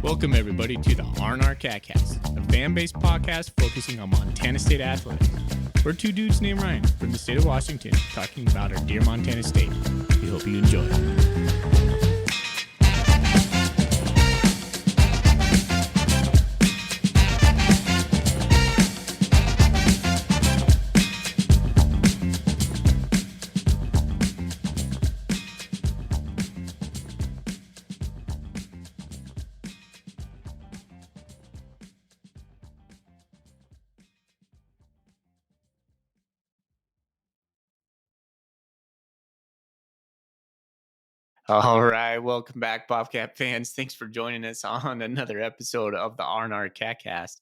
Welcome, everybody, to the R&R Catcast, a fan-based podcast focusing on Montana State athletics. We're two dudes named Ryan from the state of Washington talking about our dear Montana State. We hope you enjoy. All right, welcome back, Bobcat fans. Thanks for joining us on another episode of the R&R Catcast.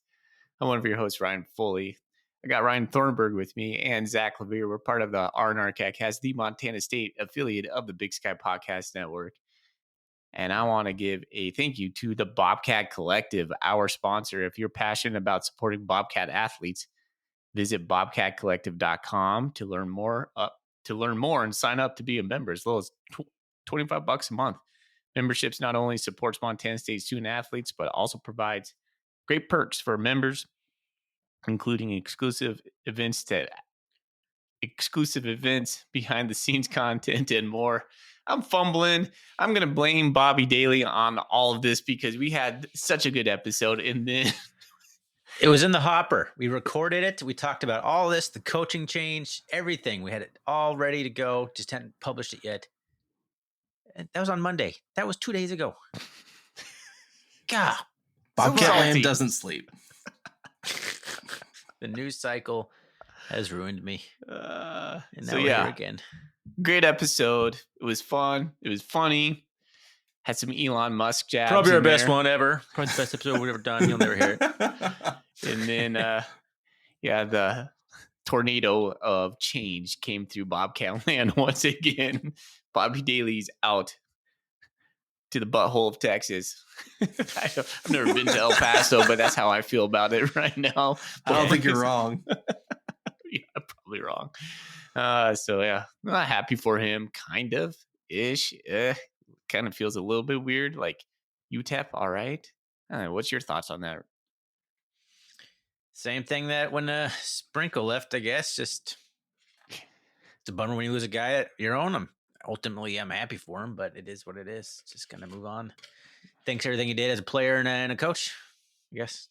I'm one of your hosts, Ryan Foley. I got Ryan Thornburg with me and Zach Levere. We're part of the R&R Catcast, the Montana State affiliate of the Big Sky Podcast Network. And I want to give a thank you to the Bobcat Collective, our sponsor. If you're passionate about supporting Bobcat athletes, visit bobcatcollective.com to learn more and sign up to be a member as low as $25 a month. Memberships not only supports Montana State student athletes, but also provides great perks for members, including exclusive events, behind the scenes content, and more. I'm fumbling. I'm going to blame Bobby Daly on all of this because we had such a good episode, and then it was in the hopper. We recorded it. We talked about all this, the coaching change, everything. We had it all ready to go. Just hadn't published it yet. And that was on Monday. That was 2 days ago. God. Bobcat Land doesn't sleep. The news cycle has ruined me. And now we're here again. Great episode. It was fun. It was funny. Had some Elon Musk jabs. Probably our best one ever. Probably the best episode we've ever done. You'll never hear it. And then, the tornado of change came through Bobcat Land once again. Bobby Daly's out to the butthole of Texas. I've never been to El Paso, but that's how I feel about it right now. I don't think you're wrong. Yeah, probably wrong. Not happy for him, kind of ish. Kind of feels a little bit weird. Like UTEP, all right. What's your thoughts on that? Same thing that when Sprinkle left, I guess. Just it's a bummer when you lose a guy that you're on him. Ultimately, I'm happy for him, but it is what it is. Just gonna move on. Thanks for everything he did as a player and a coach. Yes.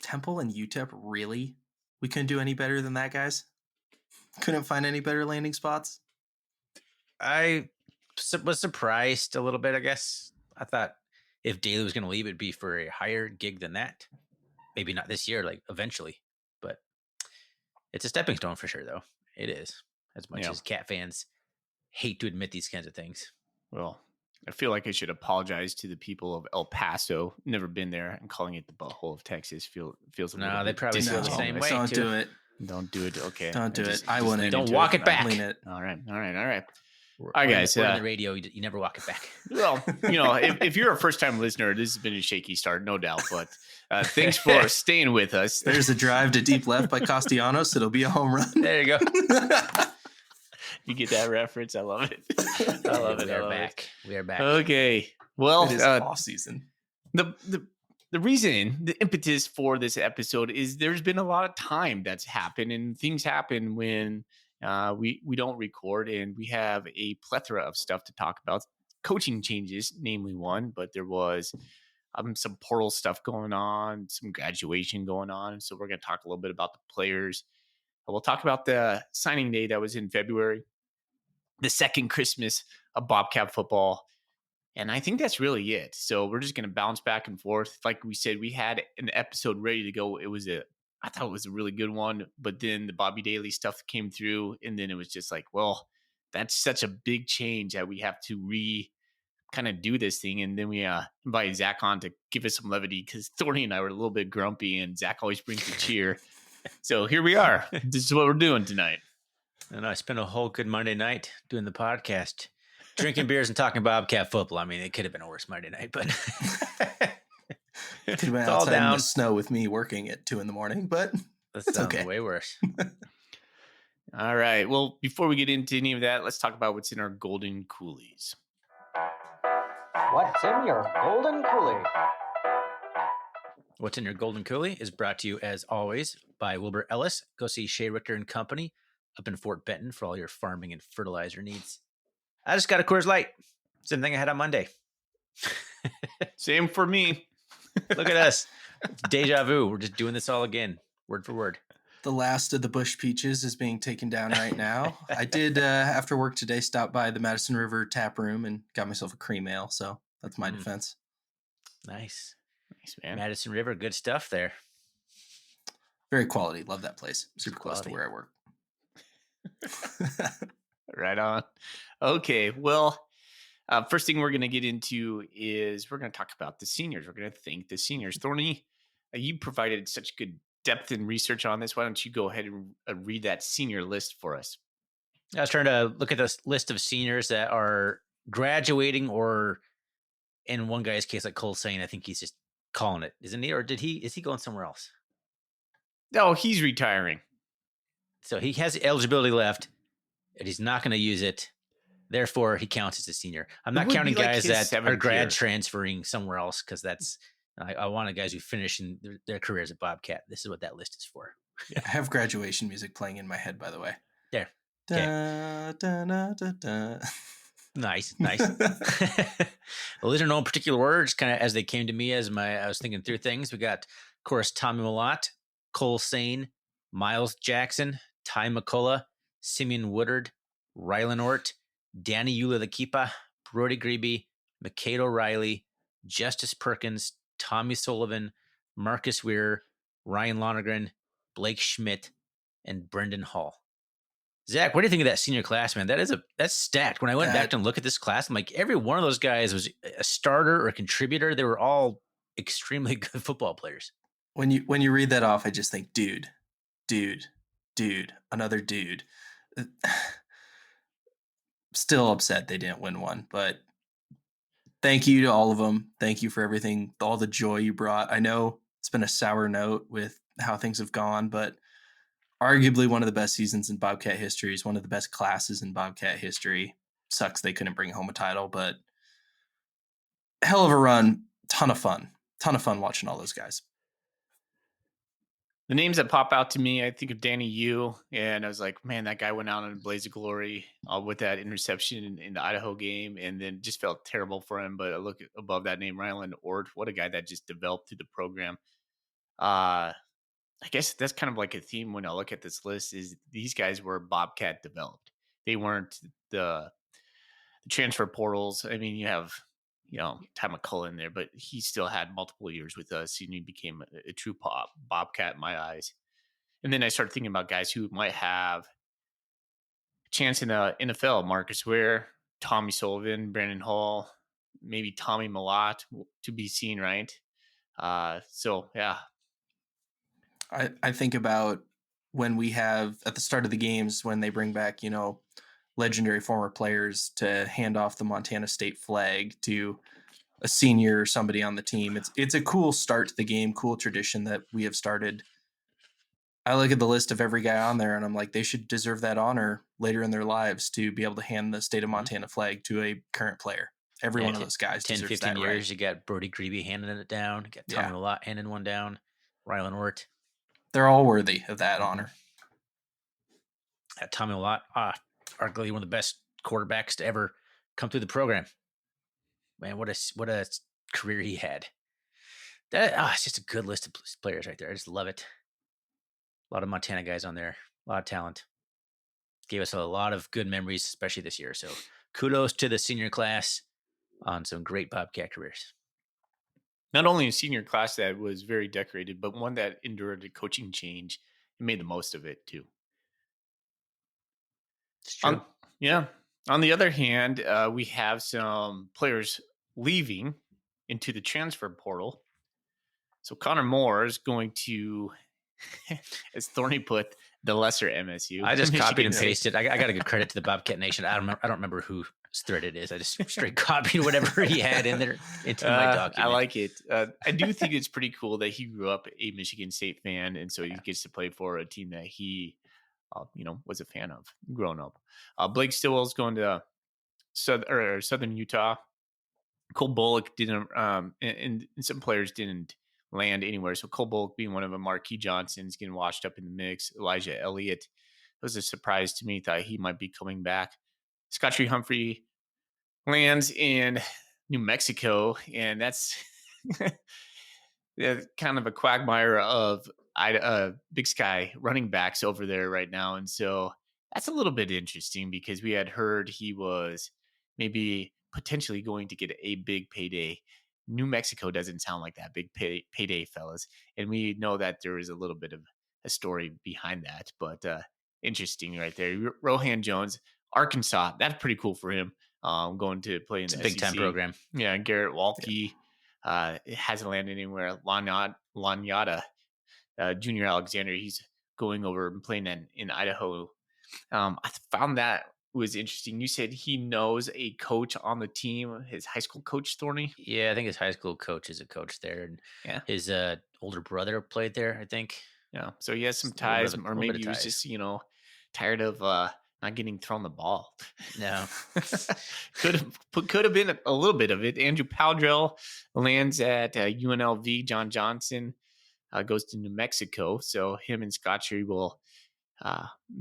Temple and UTEP, really? We couldn't do any better than that, guys? Couldn't find any better landing spots? I was surprised a little bit, I guess. I thought if Daly was going to leave, it'd be for a higher gig than that. Maybe not this year, like eventually. But it's a stepping stone for sure, though. It is. As much as Cat fans hate to admit these kinds of things. Well, I feel like I should apologize to the people of El Paso. Never been there, and calling it the butthole of Texas feels a little. No, they probably feel the same way. Don't do it. Don't do it. Okay. Don't do it. I wouldn't. Don't walk it back. All right. All right, guys. On the radio, you never walk it back. Well, if you're a first-time listener, this has been a shaky start, no doubt. But thanks for staying with us. There's a drive to deep left by Castellanos. It'll be a home run. There you go. You get that reference? I love it. I love it. We are back. Okay. Well, it is offseason. The reason, the impetus for this episode is there's been a lot of time that's happened, and things happen when we don't record, and we have a plethora of stuff to talk about. Coaching changes, namely one, but there was some portal stuff going on, some graduation going on. So we're going to talk a little bit about the players. We'll talk about the signing day that was in February, the second Christmas of Bobcat football. And I think that's really it. So we're just going to bounce back and forth. Like we said, we had an episode ready to go. I thought it was a really good one, but then the Bobby Daly stuff came through, and then it was just like, well, that's such a big change that we have to kind of do this thing. And then we invited Zach on to give us some levity because Thorny and I were a little bit grumpy, and Zach always brings the cheer. So here we are. This is what we're doing tonight. And I spent a whole good Monday night doing the podcast, drinking beers and talking Bobcat football. I mean, it could have been a worse Monday night, but could have been outside in the snow with me working at 2 a.m, but that's okay. Way worse. All right. Well, before we get into any of that, let's talk about what's in our golden coolies. What's in your golden coolie? What's in Your Golden Coolie is brought to you, as always, by Wilbur Ellis. Go see Shea Richter and Company up in Fort Benton for all your farming and fertilizer needs. I just got a Coors Light. Same thing I had on Monday. Same for me. Look at us. It's deja vu. We're just doing this all again, word for word. The last of the bush peaches is being taken down right now. I did, after work today, stop by the Madison River tap room and got myself a cream ale. So that's my defense. Nice. Nice, man. Madison River, good stuff there. Very quality. Love that place. Super close to quality. where I work. Right on. Okay, well, first thing we're going to get into is we're going to talk about the seniors. We're going to thank the seniors. Thorny, you provided such good depth and research on this. Why don't you go ahead and read that senior list for us? I was trying to look at this list of seniors that are graduating, or in one guy's case, like Cole saying, I think he's just calling it, isn't he? Or is he going somewhere else? No, he's retiring. So he has eligibility left, and he's not going to use it. Therefore, he counts as a senior. I'm not counting guys that are grad transferring somewhere else, because that's I wanted guys who finish in their careers at Bobcat. This is what that list is for. I have graduation music playing in my head, by the way. There. Da, da, da, da, da. Nice. Well, these are no particular words, kind of as they came to me as I was thinking through things. We got, of course, Tommy Millott, Cole Sane, Miles Jackson, Ty McCullough, Simeon Woodard, Rylan Ort, Danny Ula-Lakipa, Brody Grebe, McCade O'Reilly, Justice Perkins, Tommy Sullivan, Marcus Weir, Ryan Lonergan, Blake Schmidt, and Brendan Hall. Zach, what do you think of that senior class, man? That's stacked. When I went back to look at this class, I'm like, every one of those guys was a starter or a contributor. They were all extremely good football players. When you read that off, I just think, dude, another dude. Still upset they didn't win one, but thank you to all of them. Thank you for everything, all the joy you brought. I know it's been a sour note with how things have gone, but arguably one of the best seasons in Bobcat history. Is one of the best classes in Bobcat history. Sucks they couldn't bring home a title, but hell of a run. Ton of fun watching all those guys. The names that pop out to me, I think of Danny Yu, and I was like, man, that guy went out in a blaze of glory with that interception in the Idaho game, and then just felt terrible for him. But I look above that name, Rylan Ort, what a guy that just developed through the program. I guess that's kind of like a theme when I look at this list is these guys were Bobcat developed. They weren't the transfer portals. I mean, you have, Ty McCullough in there, but he still had multiple years with us and he became a true Bobcat in my eyes. And then I started thinking about guys who might have a chance in the NFL. Marcus Ware, Tommy Sullivan, Brandon Hall, maybe Tommy Millott to be seen, right? So, yeah. I think about when we have at the start of the games when they bring back, legendary former players to hand off the Montana State flag to a senior or somebody on the team. It's a cool start to the game, cool tradition that we have started. I look at the list of every guy on there and I'm like, they should deserve that honor later in their lives to be able to hand the state of Montana flag to a current player. Every one of those guys 10, deserves 15 that, years, right? You got Brody Grebe handing it down. You got Tommy Millott handing one down. Rylan Ort. They're all worthy of that honor. Tommy Millott, arguably one of the best quarterbacks to ever come through the program. Man, what a career he had. It's just a good list of players right there. I just love it. A lot of Montana guys on there. A lot of talent. Gave us a lot of good memories, especially this year. So kudos to the senior class on some great Bobcat careers. Not only a senior class that was very decorated, but one that endured a coaching change and made the most of it too. It's true. On the other hand, we have some players leaving into the transfer portal. So Connor Moore is going to, as Thorny put, the lesser MSU. I just copied and pasted. I got to give credit to the Bobcat Nation. I don't remember whose thread it is. I just straight copied whatever he had in there into my document. I like it. I do think it's pretty cool that he grew up a Michigan State fan, and so he gets to play for a team that he, was a fan of growing up. Blake Stillwell's going to Southern Utah. Cole Bullock didn't, and some players didn't land anywhere. So Cole Bullock being one of them, Marquis Johnson's getting washed up in the mix. Elijah Elliott was a surprise to me. Thought he might be coming back. Scotty Humphrey lands in New Mexico, and that's kind of a quagmire of Big Sky running backs over there right now. And so that's a little bit interesting because we had heard he was maybe potentially going to get a big payday. New Mexico doesn't sound like that big payday, fellas. And we know that there is a little bit of a story behind that, but interesting right there. Rohan Jones, Arkansas, that's pretty cool for him. Going to play in It's the a big time SEC. program. Yeah, Garrett Walke. It hasn't landed anywhere. Lanyata, Junior Alexander, he's going over and playing in Idaho. I found that was interesting. You said he knows a coach on the team, his high school coach, Thorny. Yeah, I think his high school coach is a coach there, and Yeah, his older brother played there, I think. yeah. So he has some Just a little bit ties, of- or little bit maybe of he was ties. just tired of not getting thrown the ball. No. could have been a little bit of it. Andrew Powdrell lands at UNLV. John Johnson goes to New Mexico, so him and Scotchery will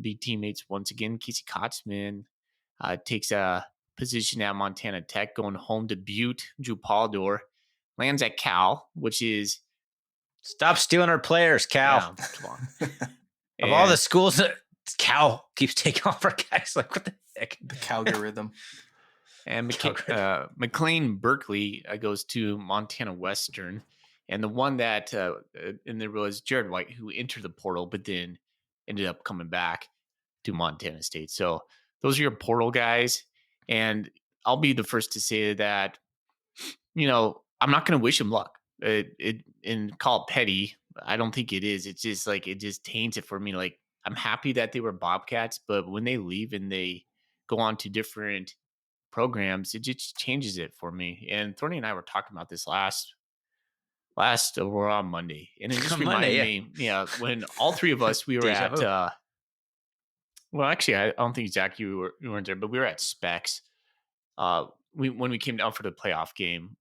be teammates once again. Casey Kotzman takes a position at Montana Tech, going home to Butte. Drew Paldor lands at Cal, which is Stop stealing our players, Cal. yeah, come on. Of all the schools that Cal keeps taking off our guys, like what the heck? The Calgorithm. And McLean Berkeley goes to Montana Western. And the one that, and there was Jared White who entered the portal, but then ended up coming back to Montana State. So those are your portal guys. And I'll be the first to say that, I'm not going to wish him luck. And call it petty. I don't think it is. It's just like, it just taints it for me. Like, I'm happy that they were Bobcats, but when they leave and they go on to different programs, it just changes it for me. And Thorny and I were talking about this last we're on Monday, and it just reminded me, when all three of us we were at well, actually, I don't think Zach you weren't there, but we were at Specs. When we came down for the playoff game,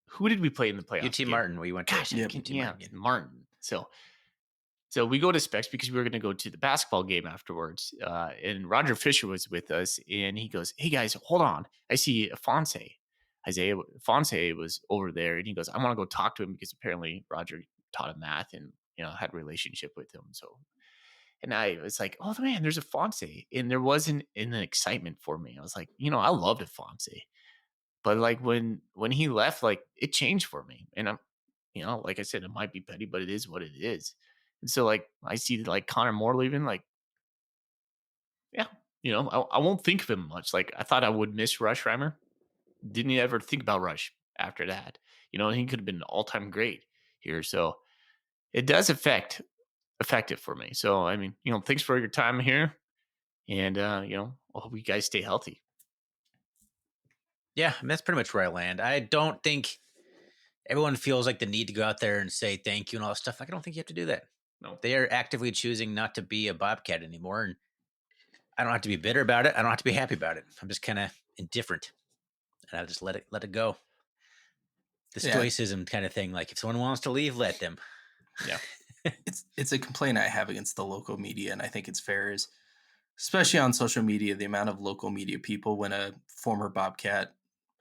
who did we play in the playoff? UT game? Martin. We went to Martin. So we go to Specs because we were going to go to the basketball game afterwards. And Roger Fisher was with us, and he goes, "Hey guys, hold on! I see Isaiah Fonse was over there, and he goes, I want to go talk to him because apparently Roger taught him math and had a relationship with him." So, and I was like, "Oh man, there's a Fonse," and there wasn't an excitement for me. I was like, I loved Fonse, but like when he left, like it changed for me, and I'm, like I said, it might be petty, but it is what it is. And so, like, I see like Connor Moore leaving, like, yeah, I won't think of him much. Like, I thought I would miss Rush Reimer. Didn't ever think about Rush after that. He could have been all-time great here. So it does affect it for me. So, I mean, thanks for your time here. And, I hope you guys stay healthy. Yeah, I mean, that's pretty much where I land. I don't think everyone feels like the need to go out there and say thank you and all that stuff. Like, I don't think you have to do that. No. They are actively choosing not to be a Bobcat anymore. And I don't have to be bitter about it. I don't have to be happy about it. I'm just kind of indifferent. And I'll just let it go. The stoicism kind of thing. Like, if someone wants to leave, let them. Yeah. It's a complaint I have against the local media, and I think it's fair, is especially on social media, the amount of local media people, when a former Bobcat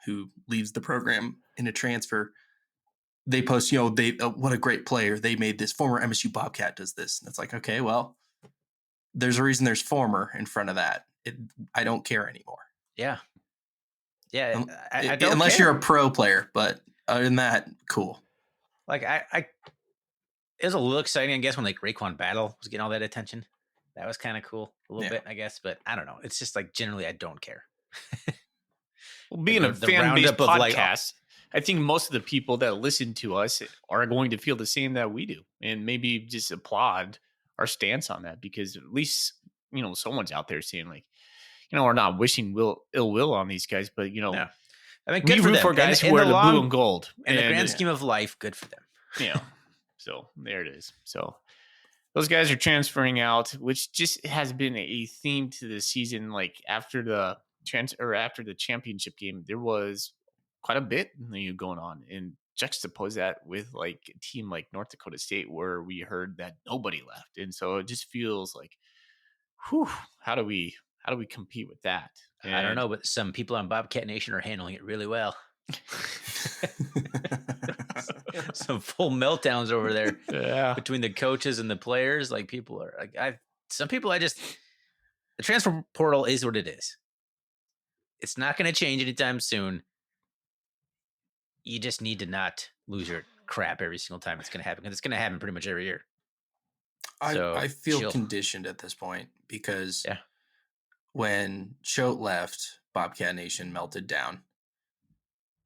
who leaves the program in a transfer, they post, they what a great player. They made this. Former MSU Bobcat does this. And it's like, okay, well, there's a reason there's former in front of that. I don't care anymore. Yeah. Yeah. I don't unless care. you're a pro player, but other than that, cool. Like, it was a little exciting, I guess, when like Raekwon Battle was getting all that attention. That was kind of cool a little bit, I guess. But I don't know. It's just like, generally, I don't care. Well, being a fan-based podcast, I think most of the people that listen to us are going to feel the same that we do, and maybe just applaud our stance on that, because at least someone's out there saying, like, we're not wishing ill will on these guys, but I mean, good we for root them. for guys who wear the blue and gold. In the grand scheme of life, good for them. So there it is. So those guys are transferring out, which just has been a theme to the season. Like, after the championship game, there was quite a bit going on, and juxtapose that with like a team like North Dakota State, where we heard that nobody left, and so it just feels like, whew, how do we compete with that? I don't And know, but some people on Bobcat Nation are handling it really well. Some full meltdowns over there yeah, between the coaches and the players. Like people are like, the transfer portal is what it is. It's not going to change anytime soon. You just need to not lose your crap every single time it's going to happen, because it's going to happen pretty much every year. So I feel chill. conditioned at this point because Yeah. when Choate left, Bobcat Nation melted down.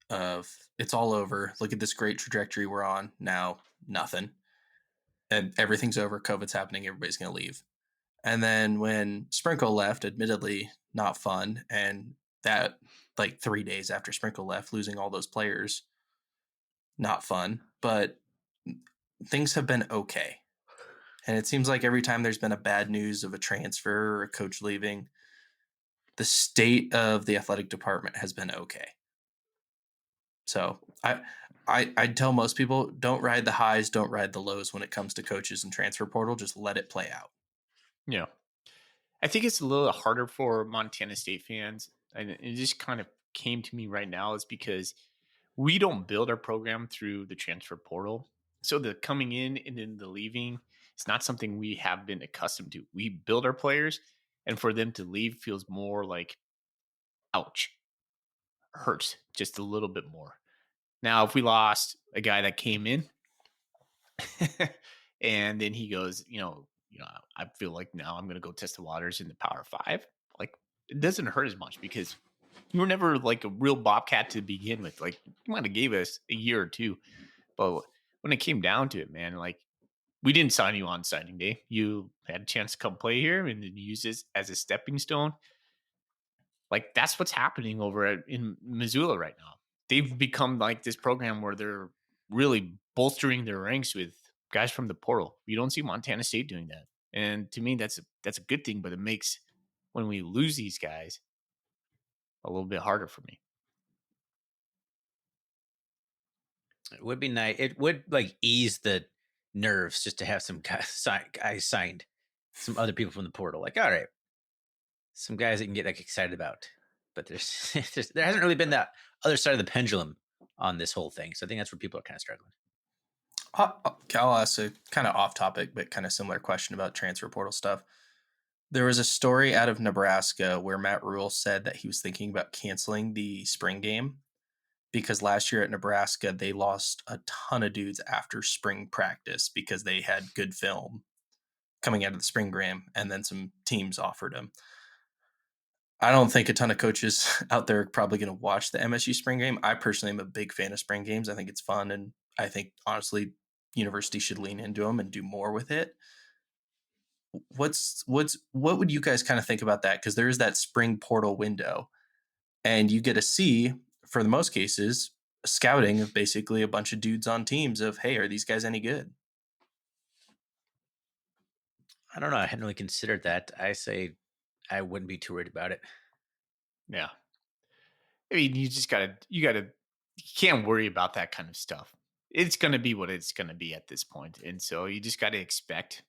Of it's all over. Look at this great trajectory we're on. Now nothing. And everything's over. COVID's happening. Everybody's going to leave. And then when Sprinkle left, admittedly not fun, and that like 3 days after Sprinkle left, losing all those players, not fun. But things have been okay. And it seems like every time there's been a bad news of a transfer or a coach leaving, the state of the athletic department has been okay. So I'd tell most people, don't ride the highs, don't ride the lows when it comes to coaches and transfer portal. Just let it play out. yeah. I think it's a little harder for Montana State fans, and it just kind of came to me right now, is because we don't build our program through the transfer portal. So the coming in and then the leaving, it's not something we have been accustomed to. We build our players, and for them to leave feels more like, ouch, hurts just a little bit more. Now, if we lost a guy that came in and then he goes, I feel like now I'm going to go test the waters in the Power Five. Like, it doesn't hurt as much because you were never like a real Bobcat to begin with. Like, you might have gave us a year or two, but when it came down to it, man, like, we didn't sign you on signing day. You had a chance to come play here and then use this as a stepping stone. Like, that's what's happening in Missoula right now. They've become like this program where they're really bolstering their ranks with guys from the portal. You don't see Montana State doing that, and to me, that's a good thing. But it makes, when we lose these guys, a little bit harder for me. It would be nice. It would like ease the nerves just to have some guys signed, some other people from the portal. Like, all right, some guys that you can get like excited about. But there hasn't really been that other side of the pendulum on this whole thing. So I think that's where people are kind of struggling. I'll ask a kind of off topic, but kind of similar question about transfer portal stuff. There was a story out of Nebraska where Matt Rule said that he was thinking about canceling the spring game because last year at Nebraska, they lost a ton of dudes after spring practice because they had good film coming out of the spring game, and then some teams offered him. I don't think a ton of coaches out there are probably going to watch the MSU spring game. I personally am a big fan of spring games. I think it's fun, and I think honestly, universities should lean into them and do more with it. What would you guys kind of think about that? Because there is that spring portal window, and you get to see, for the most cases, scouting of basically a bunch of dudes on teams of, hey, are these guys any good? I don't know. I hadn't really considered that. I say I wouldn't be too worried about it. Yeah, I mean, you can't worry about that kind of stuff. It's going to be what it's going to be at this point, and so you just got to expect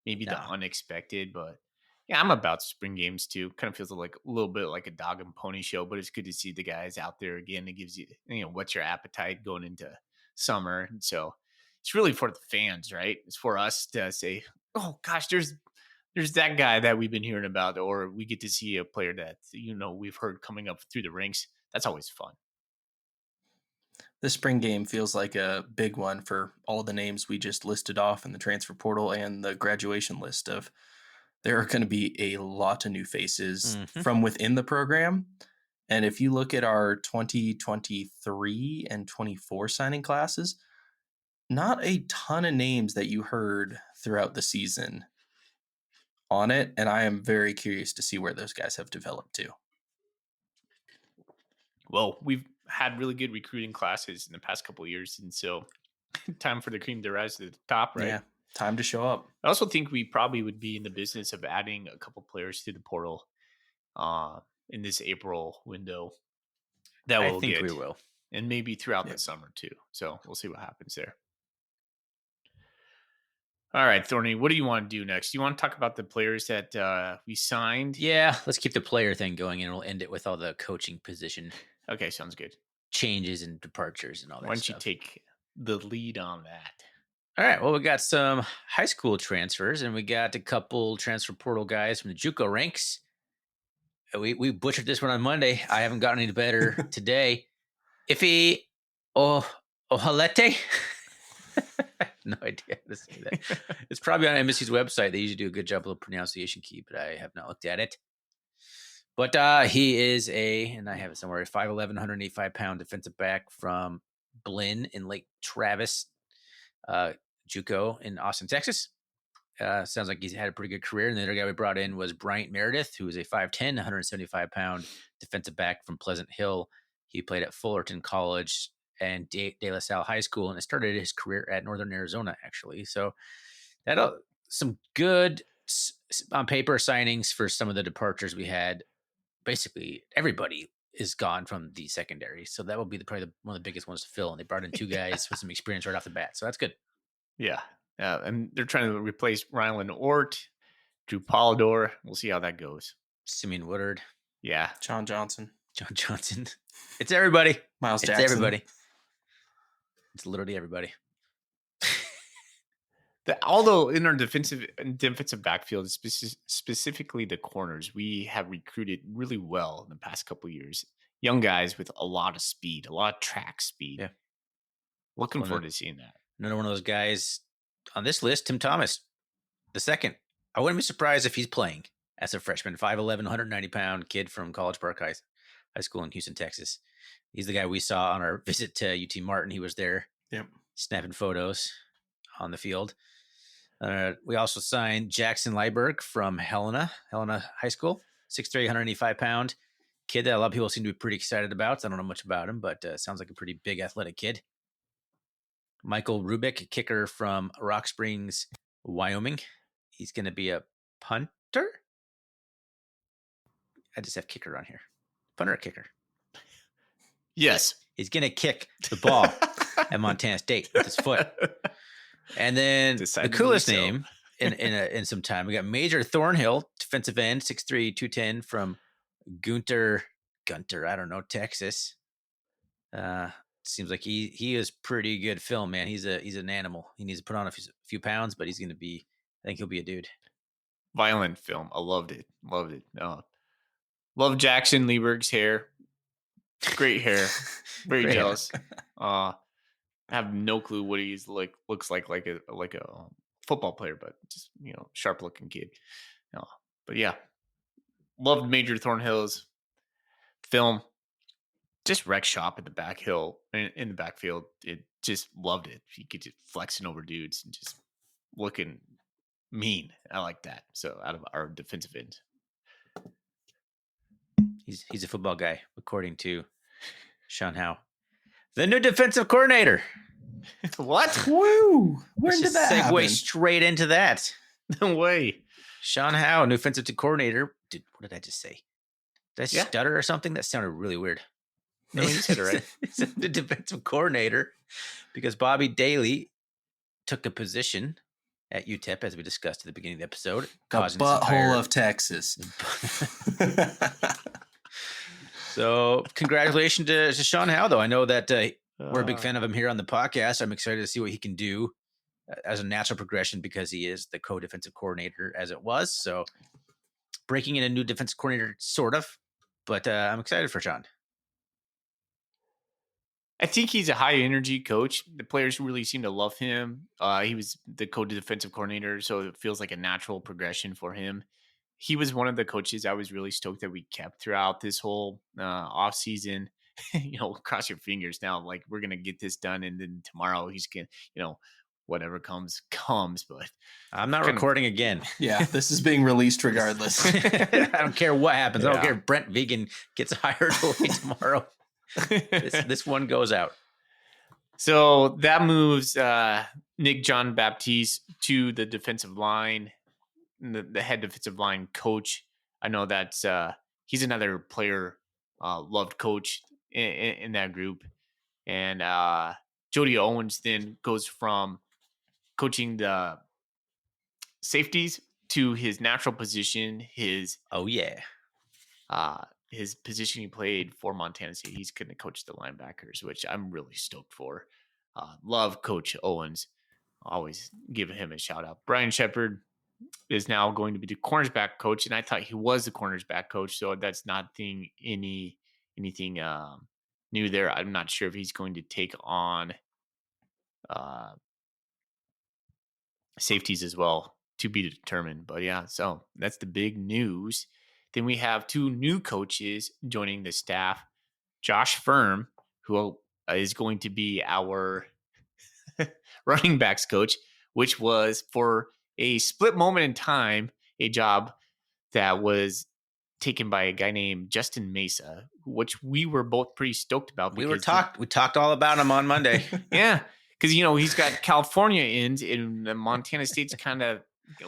maybe the Yeah. unexpected. But yeah, I'm about spring games too. Kind of feels like a little bit like a dog and pony show, but it's good to see the guys out there again. It gives you, what's your appetite going into summer, and so it's really for the fans, right? It's for us to say, oh gosh, there's that guy that we've been hearing about, or we get to see a player that we've heard coming up through the ranks. That's always fun. The spring game feels like a big one for all the names we just listed off in the transfer portal and the graduation list of there are going to be a lot of new faces from within the program. And if you look at our 2023 and 24 signing classes, not a ton of names that you heard throughout the season on it. And I am very curious to see where those guys have developed to. Well, we've had really good recruiting classes in the past couple of years, and so time for the cream to rise to the top, right? Yeah, time to show up. I also think we probably would be in the business of adding a couple players to the portal in this April window. I think we will. and maybe throughout Yep. the summer too. So we'll see what happens there. All right, Thorny, what do you want to do next? You want to talk about the players that we signed? Yeah, let's keep the player thing going, and we'll end it with all the coaching position Okay, sounds good. changes and departures and all that Why don't you stuff. take the lead on that? All right. Well, we got some high school transfers, and we got a couple transfer portal guys from the JUCO ranks. We butchered this one on Monday. I haven't gotten any better today. Ife Ohalete. No idea how to say that. It's probably on MSC's website. They usually do a good job of the pronunciation key, but I have not looked at it. But he is and I have it somewhere, a 5'11", 185-pound defensive back from Blinn in Lake Travis, JUCO in Austin, Texas. Sounds like he's had a pretty good career. And the other guy we brought in was Bryant Meredith, who is a 5'10", 175-pound defensive back from Pleasant Hill. He played at Fullerton College and De La Salle High School, and started his career at Northern Arizona, actually. So that some good on paper signings for some of the departures we had. Basically, everybody is gone from the secondary, so that will be probably one of the biggest ones to fill. And they brought in two guys with some experience right off the bat, so that's good. Yeah, and they're trying to replace Ryland Ort, Drew Polidor. We'll see how that goes. Simeon Woodard, Yeah, John Johnson. It's everybody. Miles It's Jackson. everybody. It's literally everybody. Although in our defensive backfield, specifically the corners, we have recruited really well in the past couple of years. Young guys with a lot of speed, a lot of track speed. Yeah. Looking forward to seeing that. Another one of those guys on this list, Tim Thomas, the second. I wouldn't be surprised if he's playing as a freshman, 5'11", 190-pound kid from College Park High School in Houston, Texas. He's the guy we saw on our visit to UT Martin. He was there snapping photos on the field. We also signed Jackson Leiberg from Helena High School, 6'3", 185-pound kid that a lot of people seem to be pretty excited about. I don't know much about him, but sounds like a pretty big athletic kid. Michael Rubik, kicker from Rock Springs, Wyoming. He's going to be a punter. I just have kicker on here. Punter or kicker? Yes. He's going to kick the ball at Montana State with his foot. And then the coolest name in some time, we got Major Thornhill, defensive end, 6'3", 210 from Gunter, I don't know, Texas. Seems like he is pretty good film, man. He's an animal. He needs to put on a few pounds, but he's going to be, I think he'll be a dude. Violent film. I loved it. Love Jackson Leiberg's hair. Great hair. Very Great jealous. I have no clue what he's like. Looks like a football player, but just sharp looking kid. But yeah, loved Major Thornhill's film. Just wreck shop at the in the backfield. It just loved it. He could just flexing over dudes and just looking mean. I like that. So out of our defensive end, he's a football guy, according to Sean Howe, the new defensive coordinator. What? Woo! When did that segue happen? straight into that. No way. Sean Howe, new defensive coordinator. What did I just say? Did I stutter or something? That sounded really weird. No, you said it right. It's the defensive coordinator because Bobby Daly took a position at UTEP, as we discussed at the beginning of the episode. The butthole of Texas. So congratulations to Sean Howe, though. I know that we're a big fan of him here on the podcast. I'm excited to see what he can do as a natural progression because he is the co-defensive coordinator as it was. So breaking in a new defensive coordinator, sort of. But I'm excited for Sean. I think he's a high energy coach. The players really seem to love him. He was the co-defensive coordinator, so it feels like a natural progression for him. He was one of the coaches I was really stoked that we kept throughout this whole off season. Cross your fingers now. Like we're gonna get this done, and then tomorrow he's gonna, whatever comes. But I'm not recording again. Yeah, this is being released regardless. I don't care what happens. I don't care if Brent Vegan gets hired away tomorrow. This one goes out. So that moves Nick John Baptiste to the defensive line, the head defensive line coach. I know that's he's another player loved coach in that group. And Jody Owens then goes from coaching the safeties to his natural position, his position he played for Montana State. He's going to coach the linebackers, which I'm really stoked for. Love Coach Owens. Always give him a shout out. Brian Shepard is now going to be the cornerback coach, and I thought he was the cornerback coach, so that's not anything new there. I'm not sure if he's going to take on safeties as well, to be determined. But yeah, so that's the big news. Then we have two new coaches joining the staff. Josh Firm, who is going to be our running backs coach, which was for a split moment in time a job that was taken by a guy named Justin Mesa, which we were both pretty stoked about. We talked all about him on Monday. Yeah, because he's got California ends, and Montana State's kind of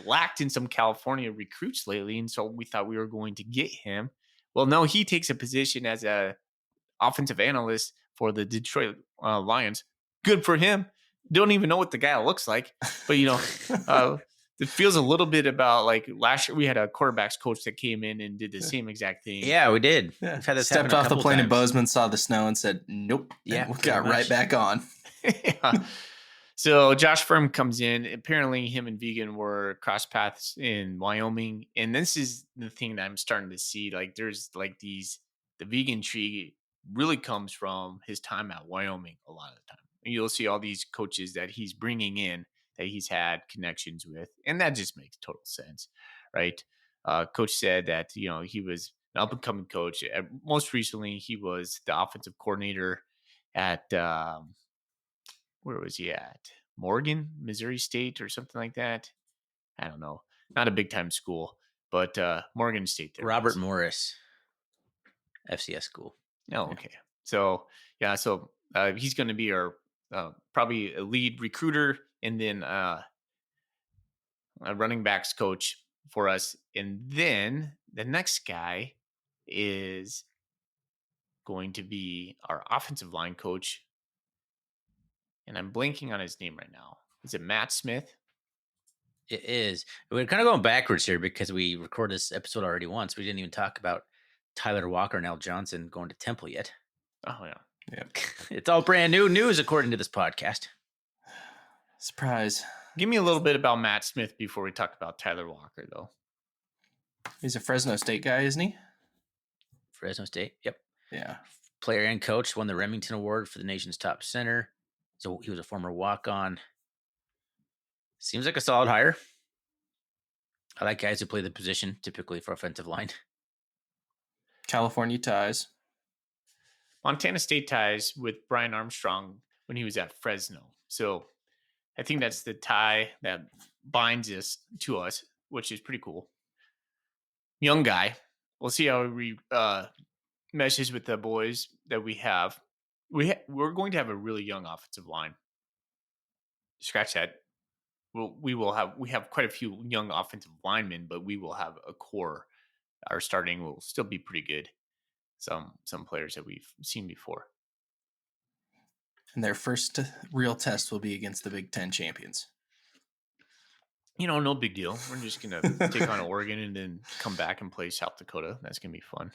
lacked in some California recruits lately, and so we thought we were going to get him. Well, no, he takes a position as a offensive analyst for the Detroit Lions. Good for him. Don't even know what the guy looks like, but it feels a little bit about like last year we had a quarterbacks coach that came in and did the same exact thing. Yeah, we did. Yeah. Stepped off the plane in Bozeman, saw the snow, and said, "Nope." Yeah, and got right back on. Yeah. So Josh Firm comes in. Apparently, him and Vegan were cross paths in Wyoming, and this is the thing that I'm starting to see. Like, there's like the Vegan tree really comes from his time at Wyoming a lot of the time. And you'll see all these coaches that he's bringing in that he's had connections with, and that just makes total sense, right? Coach said that he was an up and coming coach. Most recently, he was the offensive coordinator at where was he at? Morgan, Missouri State, or something like that. I don't know. Not a big time school, but Morgan State. There Robert Morris, FCS school. Oh, okay. So yeah, so he's going to be our probably a lead recruiter, and then a running backs coach for us. And then the next guy is going to be our offensive line coach. And I'm blanking on his name right now. Is it Matt Smith? It is. We're kind of going backwards here because we recorded this episode already once. We didn't even talk about Tyler Walker and Al Johnson going to Temple yet. Oh, yeah. Yep. It's all brand new news according to this podcast. Surprise. Give me a little bit about Matt Smith before we talk about Tyler Walker, though. He's a Fresno State guy, isn't he? Fresno State, yep. Yeah. Player and coach, won the Remington Award for the nation's top center. So he was a former walk-on. Seems like a solid hire. I like guys who play the position, typically for offensive line. California ties. Montana State ties with Brian Armstrong when he was at Fresno. So I think that's the tie that binds us to us, which is pretty cool. Young guy. We'll see how he meshes with the boys that we have. We're going to have a really young offensive line. Scratch that. We have quite a few young offensive linemen, but we will have a core. Our starting will still be pretty good. Some players that we've seen before. And their first real test will be against the Big Ten champions. No big deal. We're just going to take on Oregon and then come back and play South Dakota. That's going to be fun.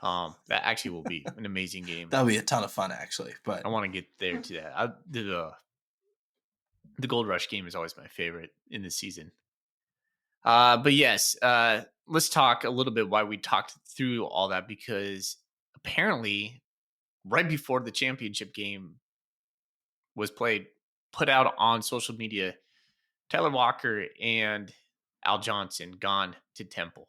That actually will be an amazing game. That'll be a ton of fun, actually. But I want to get there to that. The Gold Rush game is always my favorite in the season. But yes, let's talk a little bit why we talked through all that, because apparently right before the championship game was put out on social media, Tyler Walker and Al Johnson gone to Temple.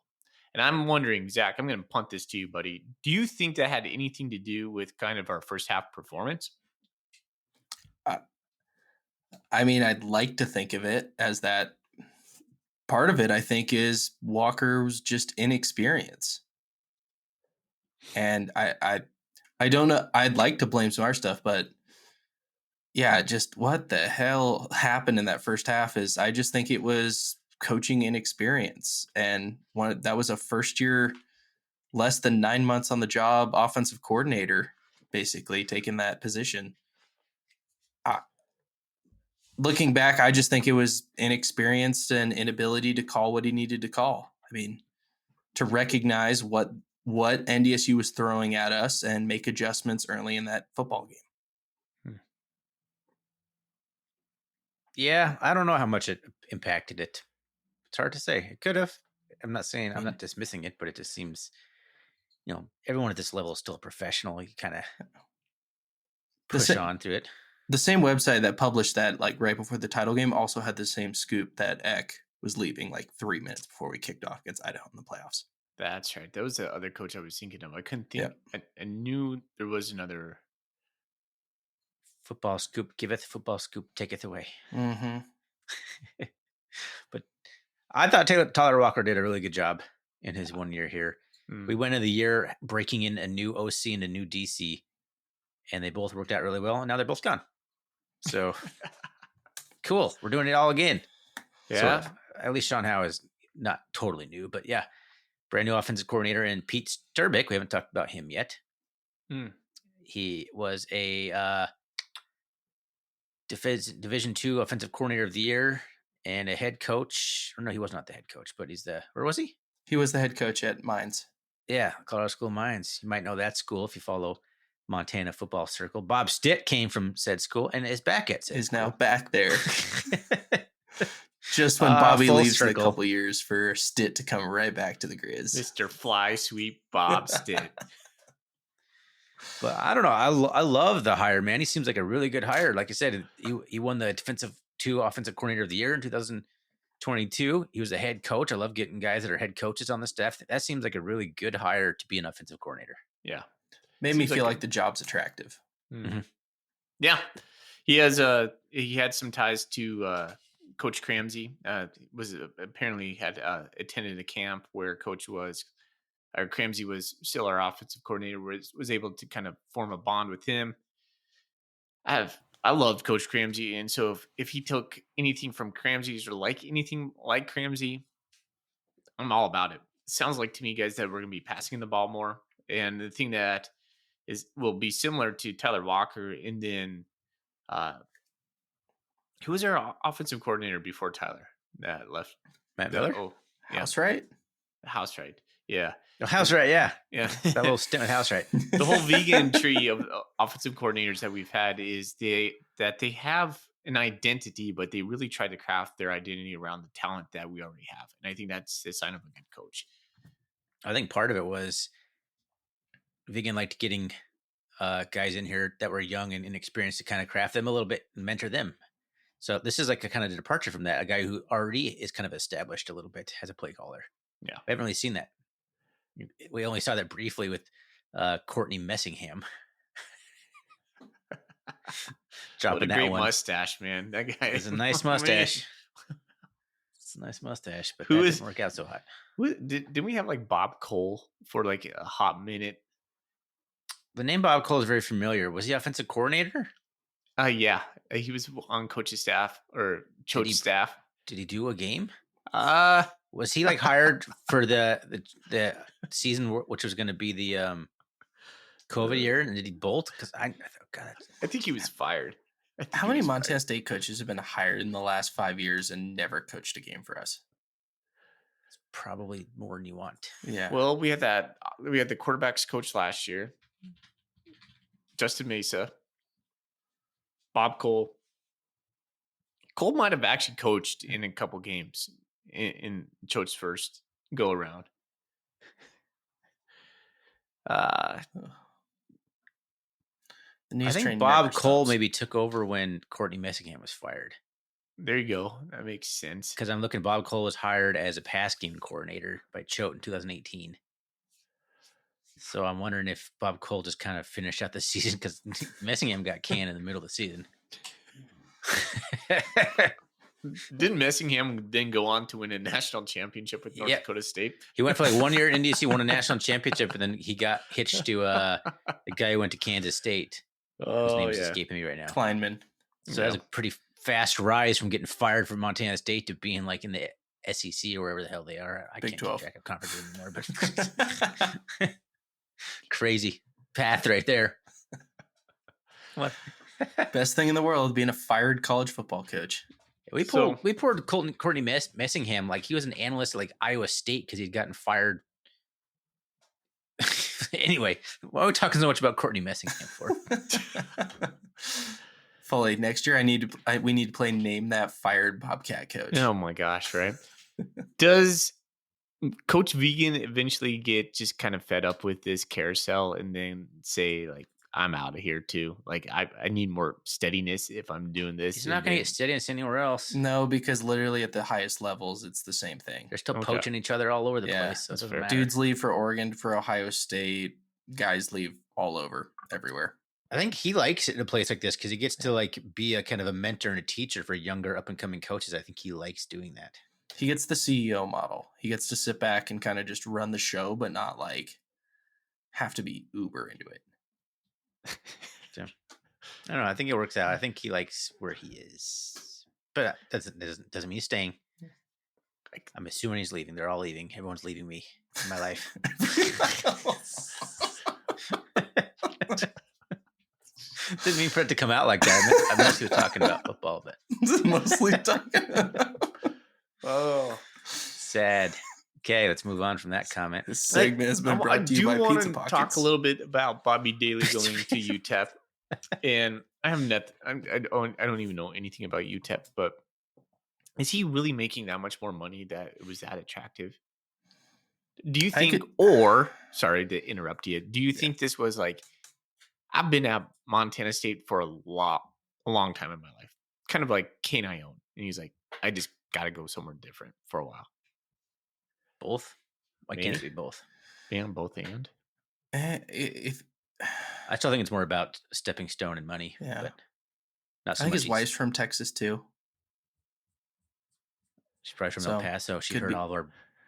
And I'm wondering, Zach, I'm going to punt this to you, buddy. Do you think that had anything to do with kind of our first half performance? I mean, I'd like to think of it as that. Part of it, I think, is Walker was just inexperience. And I don't know. I'd like to blame some of our stuff, but yeah, just what the hell happened in that first half is I just think it was coaching inexperience. And that was a first year, less than 9 months on the job offensive coordinator. basically taking that position. Looking back, I just think it was inexperience and inability to call what he needed to call. I mean, to recognize what NDSU was throwing at us and make adjustments early in that football game. Yeah, I don't know how much it impacted it. It's hard to say. It could have. I'm not dismissing it, but it just seems, everyone at this level is still a professional. You kind of push on through it. The same website that published that, like right before the title game, also had the same scoop that Eck was leaving like 3 minutes before we kicked off against Idaho in the playoffs. That's right. That was the other coach I was thinking of. I couldn't think. Yep. I knew there was another. Football scoop giveth, football scoop taketh away. Mm-hmm. But I thought Tyler Walker did a really good job in his 1 year here. We went into the year breaking in a new OC and a new DC, and they both worked out really well, and now they're both gone. So cool. We're doing it all again. Yeah. So at least Sean Howe is not totally new, but yeah, brand new offensive coordinator. And Pete Sturbick, we haven't talked about him yet. He was a Division II offensive coordinator of the year and a head coach. Or no, he was not the head coach, but where was he? He was the head coach at Mines. Yeah, Colorado School of Mines. You might know that school if you follow Montana Football Circle. Bob Stitt came from said school and is back at said school. Now back there. Just when Bobby leaves in a couple years for Stitt to come right back to the Grizz. Mr. Fly Sweep Bob Stitt. But I don't know. I love the hire, man. He seems like a really good hire. Like I said, he won the Defensive Offensive Coordinator of the Year in 2022. He was a head coach. I love getting guys that are head coaches on the staff. That seems like a really good hire to be an offensive coordinator. Yeah. Made me feel like the job's attractive. Mm-hmm. Yeah. He had some ties to Coach Cramsey. Apparently had attended a camp where Cramsey was still our offensive coordinator, was able to kind of form a bond with him. I loved Coach Cramsey, and so if he took anything from Cramsey's or like anything like Cramsey, I'm all about it. It sounds like to me, guys, that we're going to be passing the ball more, and the thing that will be similar to Tyler Walker, and then who was our offensive coordinator before Tyler that left? Matt Miller. Housewright. Housewright. Yeah. Housewright, yeah. That little stint with Housewright. The whole vegan tree of offensive coordinators that we've had is they have an identity, but they really try to craft their identity around the talent that we already have. And I think that's a sign of a good coach. I think part of it was Vegan liked getting guys in here that were young and inexperienced to kind of craft them a little bit and mentor them. So this is like a kind of departure from that. A guy who already is kind of established a little bit as a play caller. Yeah. We haven't really seen that. We only saw that briefly with Courtney Messingham. What a great mustache, man. That guy is a nice mustache. It's a nice mustache, but that didn't work out so hot. Didn't we have like Bob Cole for like a hot minute? The name Bob Cole is very familiar. Was he offensive coordinator? Yeah. He was on coach's staff or coach staff. Did he do a game? Was he like hired for the season, which was going to be the COVID year, and did he bolt? Because I think he was fired. How many Montana State coaches have been hired in the last 5 years and never coached a game for us? It's probably more than you want. Yeah. Well, we had the quarterbacks coach last year, Justin Mesa, Bob Cole. Cole might have actually coached in a couple games in Choate's first go around. I think Bob Cole maybe took over when Courtney Messingham was fired. There you go. That makes sense. Because I'm looking, Bob Cole was hired as a pass game coordinator by Choate in 2018. So I'm wondering if Bob Cole just kind of finished out the season because Messingham got canned in the middle of the season. Didn't Messingham then go on to win a national championship with North Dakota State? He went for like 1 year in NDC, won a national championship, and then he got hitched to the guy who went to Kansas State. His name is escaping me right now. Kleinman. So that's a pretty fast rise from getting fired from Montana State to being like in the SEC or wherever the hell they are. I can't keep track of conferences anymore, but crazy path right there. What? Best thing in the world, being a fired college football coach. We So- poured Courtney Messingham like he was an analyst at like Iowa State because he'd gotten fired. Anyway, why are we talking so much about Courtney Messingham for? Foley, next year we need to play Name That Fired Bobcat Coach. Oh my gosh, right? Does Coach Vegan eventually get just kind of fed up with this carousel and then say, like, I'm out of here too? Like, I need more steadiness if I'm doing this. He's not going to get steadiness anywhere else. No, because literally at the highest levels, it's the same thing. They're still Okay. poaching each other all over the Yeah, place. So it that's doesn't fair. matter. Dudes leave for Oregon, for Ohio State. Guys leave all over, everywhere. I think he likes it in a place like this because he gets to like be a kind of a mentor and a teacher for younger up and coming coaches. I think he likes doing that. He gets the CEO model. He gets to sit back and kind of just run the show, but not like have to be uber into it. So, I don't know. I think it works out. I think he likes where he is, but that doesn't mean he's staying. I'm assuming he's leaving. They're all leaving. Everyone's leaving me in my life. Didn't mean for it to come out like that. I mostly was talking about football, but Mostly talking. oh, sad. Okay, let's move on from that comment. This segment has been I brought to you do by want Pizza to Pockets. talk a little bit about Bobby Daly going to UTEP, and I have I don't even know anything about UTEP, but is he really making that much more money that it was that attractive? Do you think, or sorry to interrupt you, do you think this was like, I've been at Montana State for a long time in my life, kind of like Kane Ione, and he's like, I just got to go somewhere different for a while. Both? Why can't it be both? Yeah, both and. If I still think it's more about stepping stone and money. Yeah. But not so I think much. his wife's from Texas too. She's probably from So, El Paso. She could heard be- all of our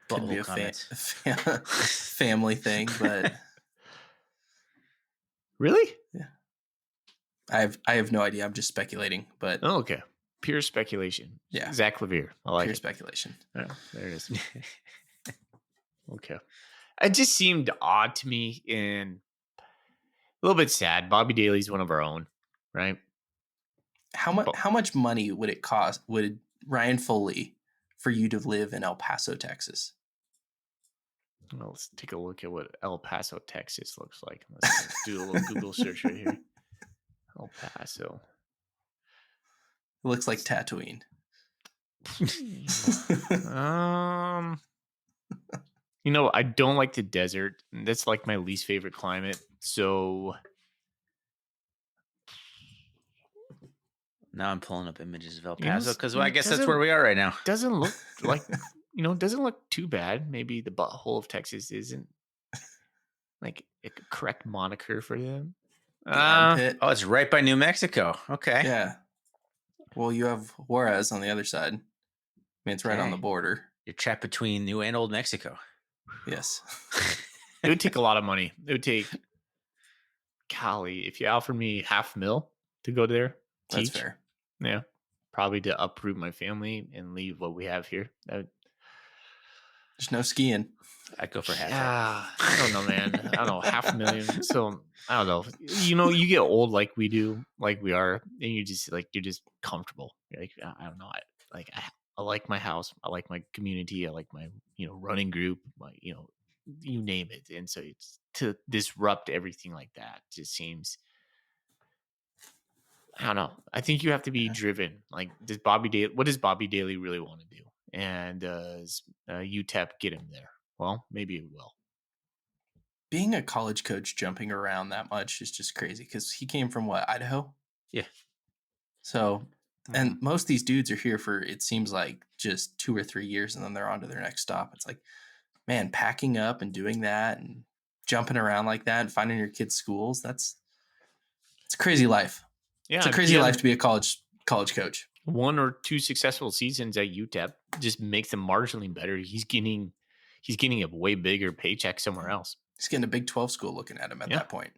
Could be butthole a comments. family thing, but Really? I have no idea. I'm just speculating, but Oh, okay. Pure speculation. Yeah. Zach Levere. I like pure it. speculation. Yeah, there it is. Okay. It just seemed odd to me and a little bit sad. Bobby Daly's one of our own, right? How much money would it cost? Would Ryan Foley for you to live in El Paso, Texas? Well, let's take a look at what El Paso, Texas looks like. Let's do a little Google search right here. El Paso. It looks like Tatooine. I don't like the desert. That's like my least favorite climate. So Now I'm pulling up images of El You know, Paso because I it guess that's doesn't- where we are right now. doesn't look like doesn't look too bad. Maybe the butthole of Texas isn't like a correct moniker for them. The armpit. Oh, it's right by New Mexico. Okay. Yeah. Well, you have Juarez on the other side. I mean, it's right on the Okay. border. You're trapped between New and Old Mexico. Yes. It would take a lot of money. It would take, golly, if you offered me $500,000 to go there, That's teach, fair. yeah, probably to uproot my family and leave what we have here. There's no skiing. I'd go for half. Yeah, I don't know, man. I don't know, $500,000. So I don't know. You get old like we do, like we are, and you're just comfortable. You're like, I don't know. I like my house. I like my community. I like my running group. My you name it. And so it's to disrupt everything like that just seems. I don't know. I think you have to be driven. Like, what does Bobby Daly really want to do? And does UTEP get him there? Well, maybe it will. Being a college coach jumping around that much is just crazy because he came from what, Idaho? Yeah. So, and most of these dudes are here for, it seems like, just 2 or 3 years and then they're on to their next stop. It's like, man, packing up and doing that and jumping around like that and finding your kids' schools, it's a crazy life. Yeah, It's a crazy life to be a college coach. 1 or 2 successful seasons at UTEP just makes him marginally better. He's getting a way bigger paycheck somewhere else. He's getting a Big 12 school looking at him at that point.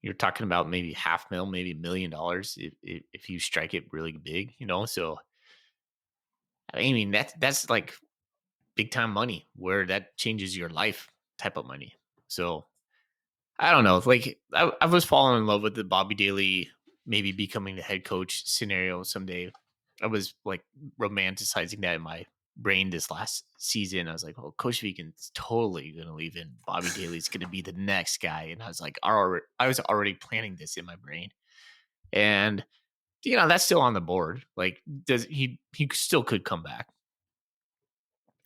You're talking about maybe $500,000, maybe $1 million if you strike it really big, So, I mean, that's like big time money where that changes your life type of money. So, I don't know. Like I was falling in love with the Bobby Daly maybe becoming the head coach scenario someday. I was like romanticizing that in my brain this last season. I was like, "Oh, Coach Vegan's totally gonna leave, and Bobby Daly's gonna be the next guy." And I was like, I was already planning this in my brain, and that's still on the board. Like, does he still could come back,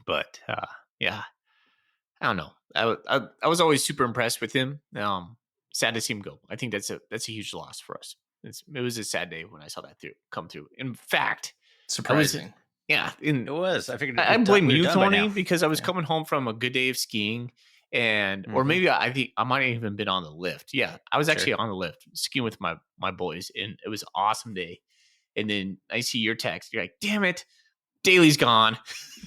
but yeah, I don't know. I was always super impressed with him. Sad to see him go. I think that's a huge loss for us. It was a sad day when I saw that come through. In fact, I was Surprising. yeah. It was. I figured I blame you, done by Tony, now. because I was Yeah. coming home from a good day of skiing, or Mhm. maybe I think I might have even been on the lift. Yeah, I was actually Sure. on the lift skiing with my boys, and it was an awesome day. And then I see your text. You're like, "Damn it, Daly's gone."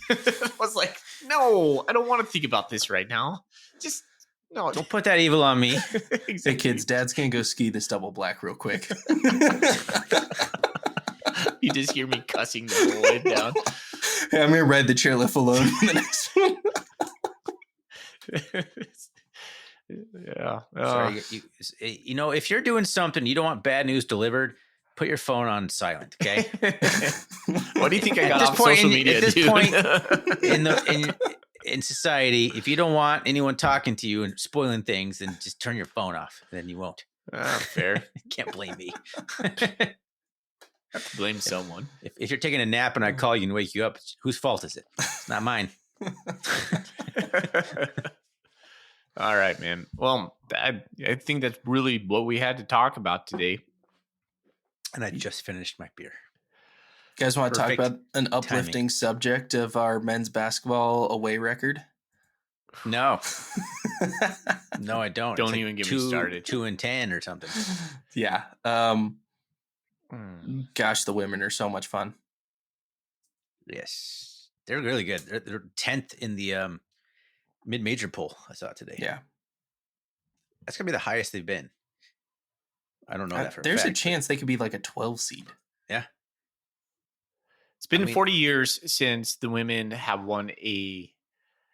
I was like, "No, I don't want to think about this right now. Just no." Don't put that evil on me. Hey Exactly. kids, Dad's gonna go ski this double black real quick. You just hear me cussing the whole way down. Hey, I'm gonna ride the chairlift alone in the next one. Yeah. Sorry, if you're doing something you don't want bad news delivered, put your phone on silent. Okay. What do you think I At got this off point social in- media, at this dude? point in society, if you don't want anyone talking to you and spoiling things, then just turn your phone off. Then you won't. Fair. Can't blame me. Blame someone. If you're taking a nap and I call you and wake you up, whose fault is it? It's not mine. All right, man. Well, I think that's really what we had to talk about today. And I just finished my beer. You guys want to talk Perfect about an uplifting subject of our men's basketball away record? No, no, I don't. Don't It's like even get me started. 2-10 or something. Yeah. Gosh, the women are so much fun. Yes, they're really good. They're 10th in the mid-major poll I saw today. Yeah. That's gonna be the highest they've been. I don't know that for There's a a fact. chance they could be like a 12 seed. Yeah. It's been I mean- 40 years since the women have won a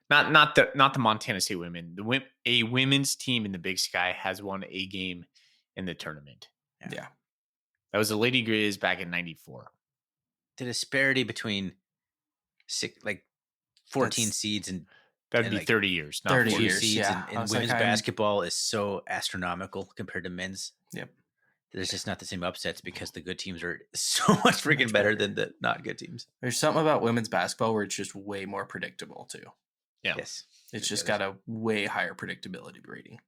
not the Montana State women. A women's team in the Big Sky has won a game in the tournament. Yeah. That was the Lady Grizz back in '94. The disparity between 14 That's- seeds and That'd And be like 30 years, not 30 2 40. years, seeds yeah. I in was women's like, basketball is so astronomical compared to men's. Yep. There's just not the same upsets because the good teams are so much freaking Much better better. than the not good teams. There's something about women's basketball where it's just way more predictable too. Yeah. Yes. It's Yeah, just got a way higher predictability rating.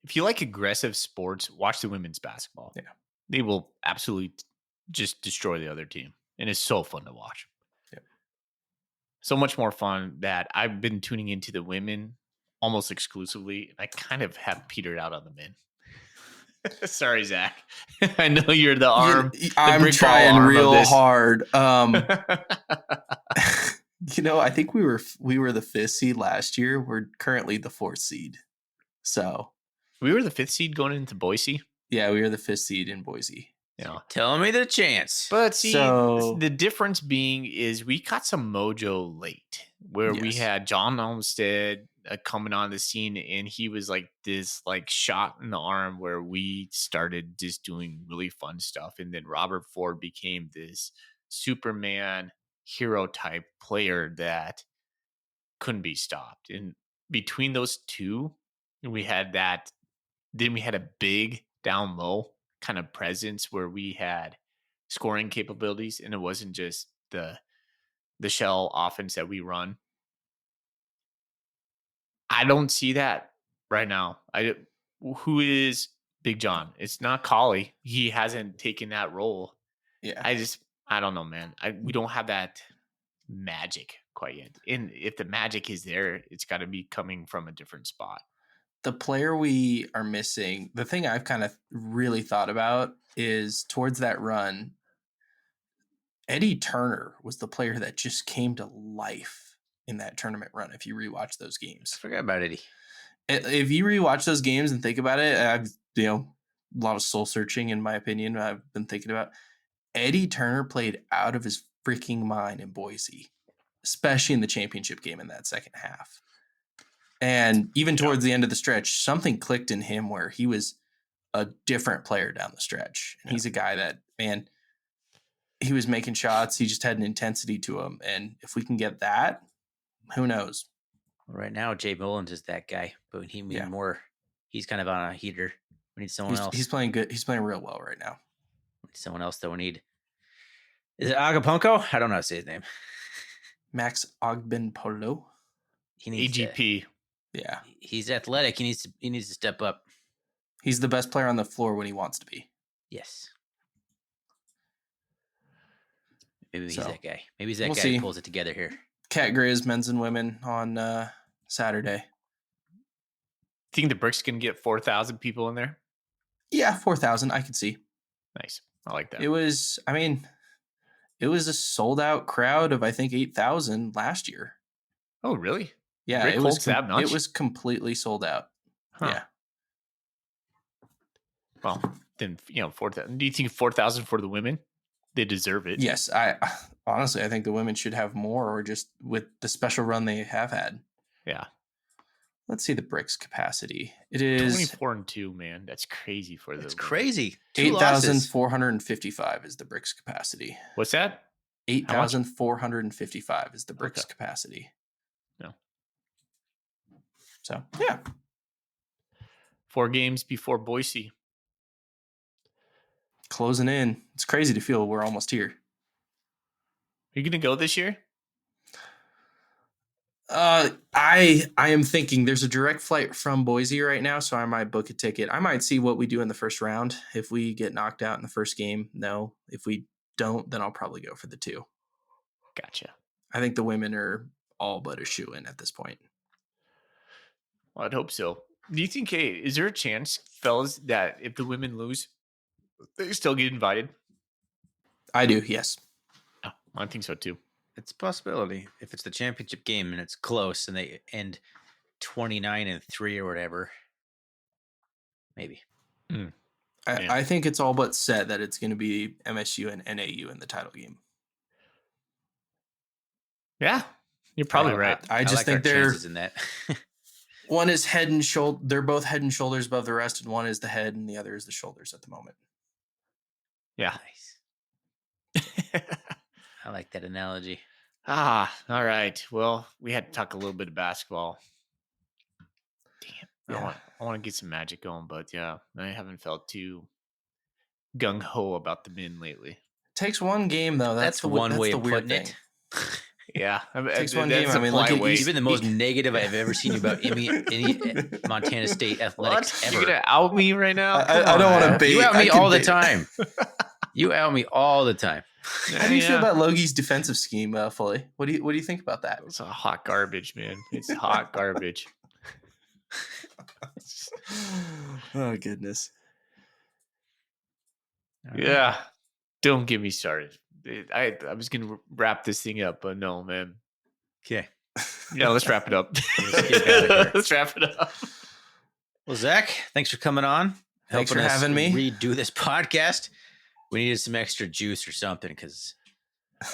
If you like aggressive sports, watch the women's basketball. Yeah. They will absolutely just destroy the other team. And it's so fun to watch. Yep. So much more fun that I've been tuning into the women almost exclusively. And I kind of have petered out on the men. Sorry, Zach. I know you're the arm. I'm brick ball trying arm of real this. hard. I think we were the 5th seed last year. We're currently the 4th seed. So We were the 5th seed going into Boise. yeah, we were the 5th seed in Boise. Yeah. Telling me the chance. But see, So- the difference being is we got some mojo late where we Yes. had John Olmstead coming on the scene, and he was like this shot in the arm where we started just doing really fun stuff. And then Robert Ford became this Superman hero type player that couldn't be stopped. And between those two, we had that. Then we had a big down low kind of presence where we had scoring capabilities, and it wasn't just the shell offense that we run. I don't see that right now. Who is Big John? It's not Collie. He hasn't taken that role. Yeah. I don't know, man. We don't have that magic quite yet. And if the magic is there, it's got to be coming from a different spot. The player we are missing, the thing I've kind of really thought about is towards that run, Eddie Turner was the player that just came to life in that tournament run. If you rewatch those I games, forgot about Eddie. if you rewatch those games and think about it, I've a lot of soul searching in my opinion. I've been thinking about Eddie Turner played out of his freaking mind in Boise, especially in the championship game in that second half. And even towards the end of the stretch, something clicked in him where he was a different player down the stretch. And he's a guy that, man, he was making shots. He just had an intensity to him. And if we can get that, who knows? Right now, Jay Mullins is that guy, but he need more. He's kind of on a heater. We need someone else. He's playing good. He's playing real well right now. Someone else that we need. Is it Agapulco? I don't know how to say his name. Max Ogbenpolo. He needs AGP. Yeah. He's athletic. He needs to step up. He's the best player on the floor when he wants to be. Yes. Maybe he's that guy. Maybe he's that guy who pulls it together here. Cat Grizz, men's and women on Saturday. Think the Bricks can get 4,000 people in there? Yeah, 4,000. I can see. Nice. I like that. It was a sold out crowd of, I think, 8,000 last year. Oh, really? Yeah, Rick it was that much? It was completely sold out. Huh. Yeah. Well, then 4,000. Do you think 4,000 for the women? They deserve it. Yes, I honestly think the women should have more, or just with the special run they have had. Yeah. Let's see the Bricks capacity. It is 24-2, man. That's crazy for the. It's crazy. 8,455 is the Bricks capacity. What's that? 8,455 is the Bricks capacity. No. So yeah. 4 games before Boise. Closing in. It's crazy to feel we're almost here. Are you going to go this year? I am thinking there's a direct flight from Boise right now, so I might book a ticket. I might see what we do in the first round. If we get knocked out in the first game, no. If we don't, then I'll probably go for the 2. Gotcha. I think the women are all but a shoo-in at this point. Well, I'd hope so. Do you think, is there a chance, fellas, that if the women lose, they still get invited? I do, yes. Oh, I think so too. It's a possibility. If it's the championship game and it's close and they end 29-3 or whatever, maybe. I think it's all but set that it's going to be MSU and NAU in the title game. Yeah, you're probably right. I just think they're in that. One is head and shoulder. They're both head and shoulders above the rest, and one is the head and the other is the shoulders at the moment. Yeah. Nice. I like that analogy. All right. Well, we had to talk a little bit of basketball. Damn. Yeah. I want to get some magic going, but yeah, I haven't felt too gung-ho about the men lately. Takes one game, though. That's one way of weird putting thing. it. Yeah. Takes one game. I mean, look at even the most negative I've ever seen about any Montana State athletics ever. You're going to out me right now? I don't want to bait. You out me all the time. You out me all the time. How do you feel about Logie's defensive scheme, Foley? What do you think about that? It's a hot garbage, man. It's hot garbage. Oh, goodness. Yeah. Don't get me started. I was going to wrap this thing up, but no, man. Okay. Yeah, let's wrap it up. Let's wrap it up. Well, Zach, thanks for coming on. Thanks for having me. Redo this podcast. We needed some extra juice or something because,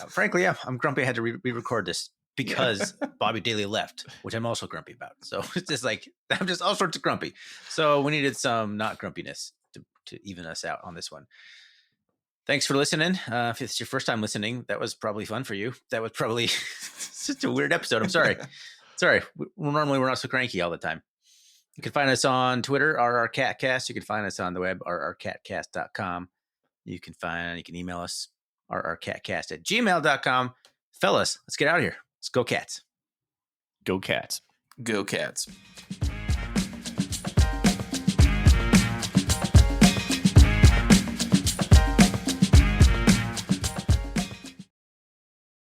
frankly, I'm grumpy I had to re-record this because Bobby Daly left, which I'm also grumpy about. So it's just like, I'm just all sorts of grumpy. So we needed some not grumpiness to even us out on this one. Thanks for listening. If it's your first time listening, that was probably fun for you. That was probably such a weird episode. I'm sorry. Sorry. Normally we're not so cranky all the time. You can find us on Twitter, RRCatcast. You can find us on the web, rrcatcast.com. You can email us, rrcatcast@gmail.com. Fellas, let's get out of here. Let's go Cats. Go Cats. Go Cats.